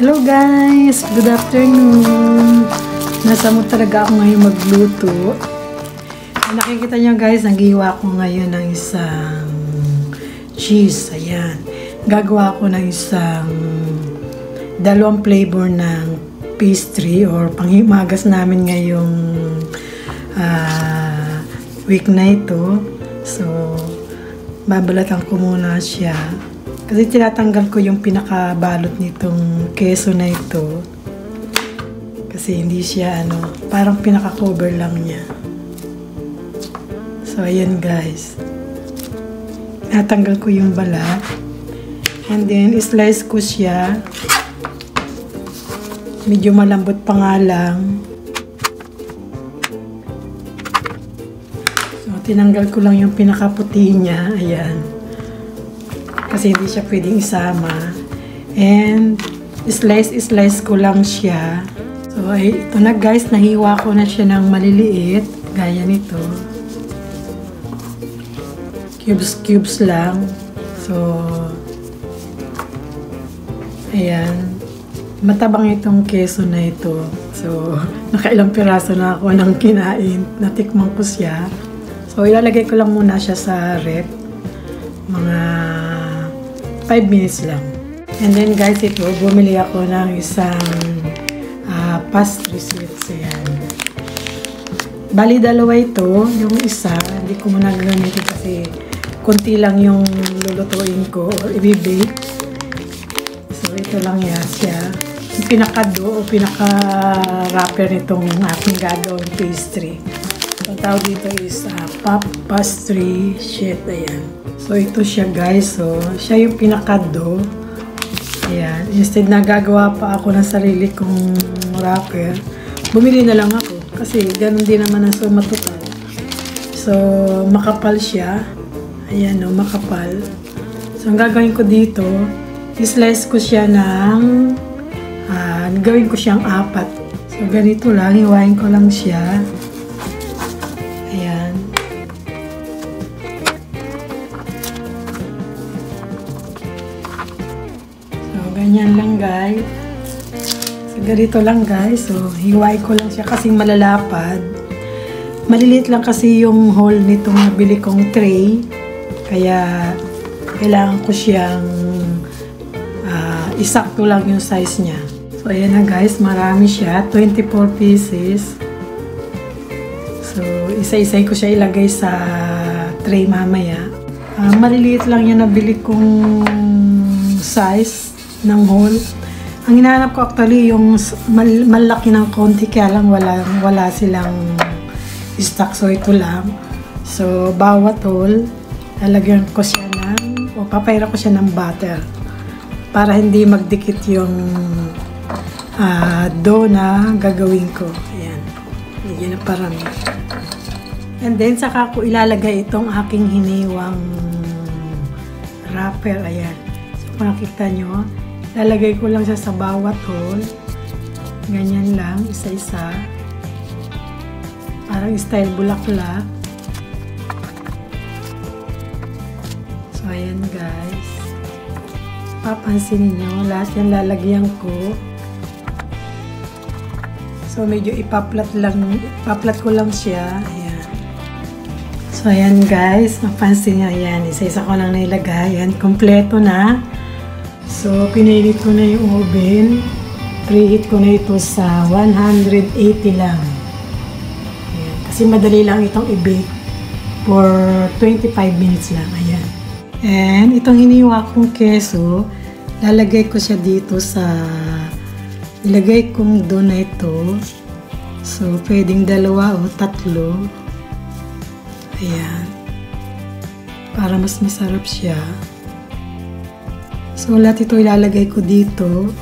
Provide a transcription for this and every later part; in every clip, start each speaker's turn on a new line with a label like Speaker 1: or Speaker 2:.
Speaker 1: Hello guys! Good afternoon! Nasa mo talaga ako ngayon magluto. Nakikita nyo guys, naghiwa ko ngayon ng isang cheese. Ayan. Gagawa ko ng isang dalawang flavor ng pastry or panghimagas namin ngayong week na ito. So, babalatan ko muna siya. Kasi tinatanggal ko yung pinakabalot nitong keso na ito. Kasi hindi siya parang pinaka-cover lang niya. So, ayan guys. Tinatanggal ko yung balat. And then, slice ko siya. Medyo malambot pa nga lang. So, tinanggal ko lang yung pinakaputi niya. Ayan. Kasi hindi siya pwedeng isama. And, slice ko lang siya. So, ito na guys, nahiwa ko na siya ng maliliit. Gaya nito. Cubes lang. So, ayan. Matabang itong keso na ito. So, nakailang piraso na ako ng kinain. Natikman ko siya. So, ilalagay ko lang muna siya sa rep. Mga 5 minutes lang. And then guys, ito, bumili ako ng isang pastry sweets. Ayan. Bali, dalawa ito. Yung isa, hindi ko muna gamitin kasi konti lang yung lulutuin ko or i-bake. So, ito lang yan siya. Yung pinaka-dough o pinaka-wrapper nitong aking gagawin pastry. Ang tawag dito is pastry sheet. Ayan. So, ito siya guys. So, siya yung pinaka-dough. Ayan. Instead na gagawa pa ako ng sarili kong wrapper, bumili na lang ako. Kasi ganun din naman ang sumatotal. So, makapal siya. Ayan o, makapal. So, ang gagawin ko dito, i-slice ko siya ng, gawin ko siyang 4. So, ganito lang. Hiwain ko lang siya. Ayan. So, ganyan lang guys. So, ganito lang guys. So, hiwain ko lang siya kasi malalapad. Maliliit lang kasi yung hole nitong nabili kong tray. Kaya, kailangan ko siyang isakto lang yung size niya. So, ayan na guys. Marami siya. 24 pieces. So, isa-isay ko siya ilagay sa tray mamaya. Maliliit lang yung nabili kong size ng hole. Ang hinahanap ko actually yung malaki ng konti kaya lang wala silang stock. So, ito lang. So, bawat hole, lalagyan ko siya o papayra ko siya ng butter para hindi magdikit yung dough na gagawin ko. Ayan. Hindi na parami. And then, saka ko ilalagay itong aking hiniwang wrapper. Ayan. So, kung nakita nyo, lalagay ko lang siya sa bawat hole. Ganyan lang, isa-isa. Parang style bulaklak. So, ayan guys. Papansinin nyo, lahat yan lalagyan ko. So, medyo ipaplat ko lang siya. Ayan. So, ayan guys. Mapansin nyo, ayan. Isa-isa ko lang nailagay. Ayan, kompleto na. So, pinilit ko na yung oven. Preheat ko na ito sa 180 lang. Ayan. Kasi madali lang itong i-bake for 25 minutes lang. Ayan. And itong hiniwa kong keso, lalagay ko siya dito sa ilagay kong dough na ito. So, pwedeng 2 o 3. Ayan. Para mas masarap siya. So, lahat ito ilalagay ko dito.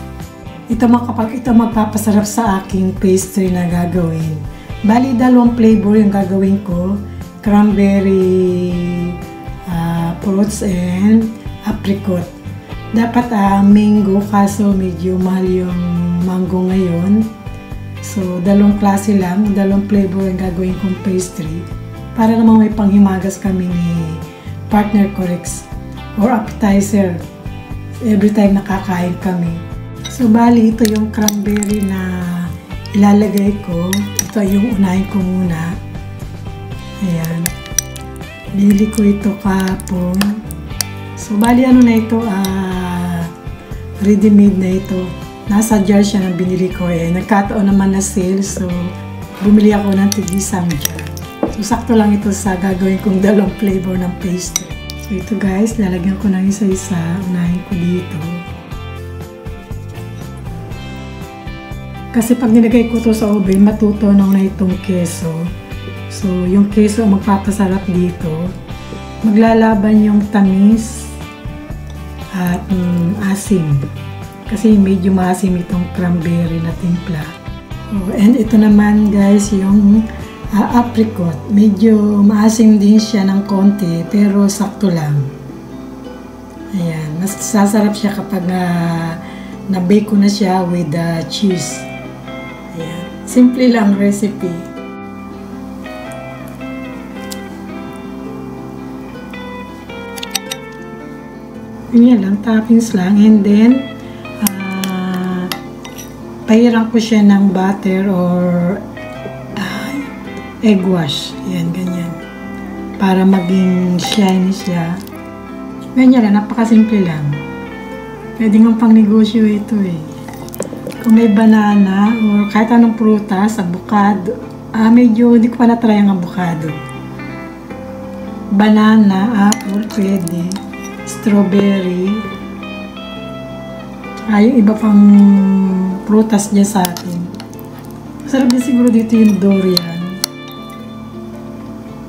Speaker 1: Ito magpapasarap sa aking pastry na gagawin. Bali, 2 flavor yung gagawin ko. Cranberry fruits and apricot. Dapat mango, kaso medyo mahal yung mango ngayon. So, 2 klase lang, 2 flavor yung gagawin kong pastry. Para naman may panghimagas kami ni partner ko Rex or appetizer every time nakakain kami. So, bali, ito yung cranberry na ilalagay ko. Ito yung unahin ko muna. Ayan. Binili ko ito kahapon. So, bali, ano na ito? Ready-made na ito. Nasa jar siya na binili ko. Nagkataon naman na sale. So, bumili ako ng tig-isang jar. So, sakto lang ito sa gagawin kong dalawang flavor ng pastry. So, ito guys, lalagyan ko ng isa-isa. Unahin ko dito. Kasi pag nilagay ko to sa oven, matutunaw na itong keso. So, yung keso ang magpapasarap dito. Maglalaban yung tamis at asim. Kasi medyo maasim itong cranberry na timpla. Oh, and ito naman guys, yung apricot. Medyo maasim din siya ng konti, pero sakto lang. Ayan, mas sasarap siya kapag na-bake ko na siya with cheese. Ayan. Simple lang recipe. Ganyan lang, toppings lang. And then, pahiran ko siya ng butter or egg wash. Ayan, ganyan. Para maging shiny siya. Ganyan lang, napakasimple lang. Pwede nga pang negosyo ito eh. Kung may banana or kahit anong prutas, avocado. Medyo hindi ko pa na-try ang avocado. Banana, apple, pwede. Strawberry. Yung iba pang prutas dyan sa atin. Masarap din siguro dito yung durian.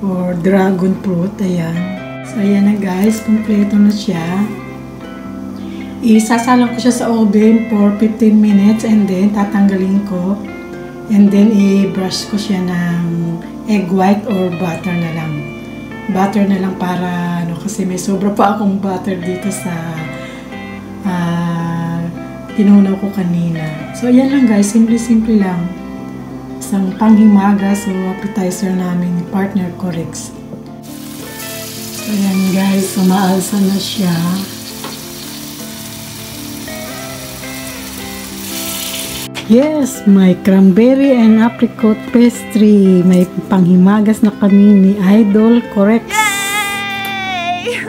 Speaker 1: Or dragon fruit. Ayan. So, ayan na guys. Kompleto na siya. Isasalang ko siya sa oven for 15 minutes and then tatanggalin ko and then i-brush ko siya ng egg white or butter na lang. Butter na lang para kasi may sobra pa akong butter dito sa tinunaw ko kanina. So ayan lang guys, simple lang. Isang panghimagas o appetizer namin ni partner ko Rex. So ayan guys, umaalsa na siya. Yes, may cranberry and apricot pastry. May panghimagas na kami ni Idol Correx. Yay!